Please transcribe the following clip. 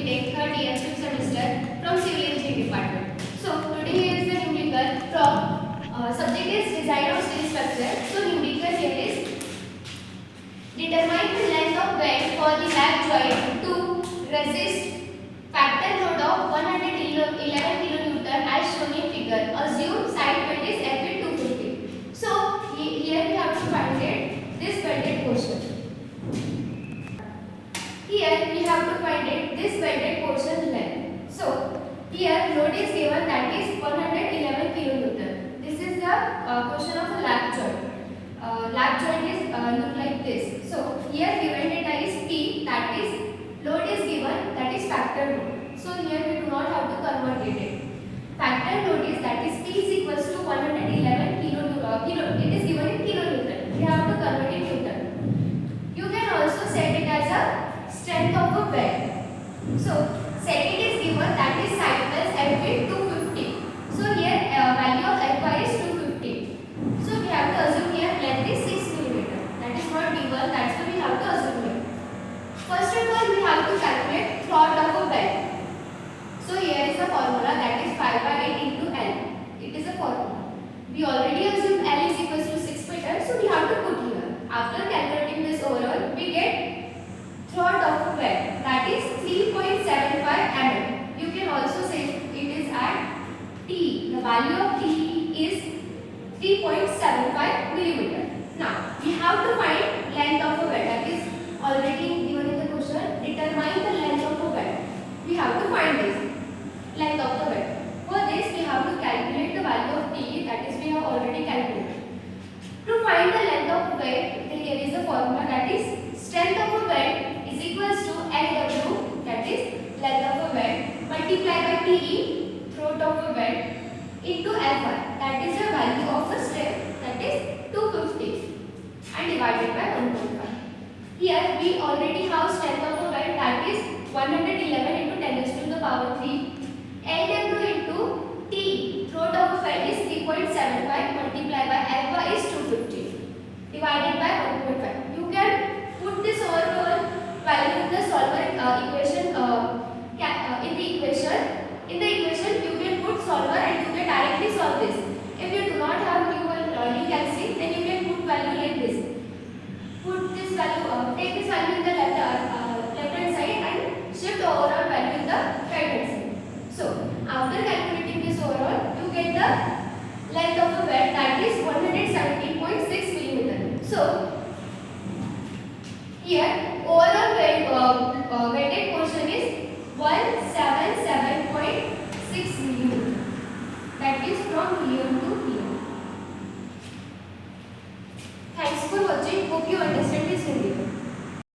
BTech third year fifth semester from Civil Engineering Department. So today here is the numerical from subject is design of steel structure. So numerical here is determine the length of bend for the lap joint to resist factor load of 111 kilonewton as shown in figure. Assume side bend is F 250. So here we have to find it this bended portion. Here we have to find it this bended portion length. So here load is given, that is 111 kilonewton. This is the portion of a lap joint. Lap joint is look like this. So here given data is P, that is load is given, that is factor load. So here we do not have to convert it. Factor load is, that is P is equals to 111 kilo. It is given in kilonewton. We have to convert it newton. You can also set it as a strength of a bend. So second is given, that is side plus F with 250. So here value of Fy is 250. So we have to assume here length is 6 mm. That is not given. That's why we have to assume here. First of all, we have to calculate plot of a bend. So here is the formula, that is 5 by 8 into L. It is a formula. We already assumed L is equals to 6 meter. So we have to put here. After calculating this overall, we get plot of a bend, that is 3.75 mm. You can also say it is at T. The value of T is 3.75 millimeter. Now we have to find length of a bend, that is already given in the question. Determine the length of a bend. We have to find this length of the bend. For this we have to calculate the value of T, that is we have already calculated. To find the length of a bend, here is the formula, that is strength of a bend is equals to LW, that is length of a bend, multiplied by TE, throat of a bend, into Fy, that is the value of the strength, that is 250, and divided by 1.5. Here we already have strength of a bend, that is 111 into 10 raised to the power 3. LW into T, throat of a bend is 3.75, multiplied by Fy is 250, divided by 1.5. You can put this overall value in the solver equation. In the equation you can put solver and you can directly solve this. If you do not have you can see, then you can put value like this. Put this value, take this value in the left hand side and shift overall value in the right hand side. So after calculating this overall, you get the length of the bend, that is 117.6 millimeter. So here overall weighted portion is 177.6 millimeter. That is from here to here. Thanks for watching. Hope you understand this video.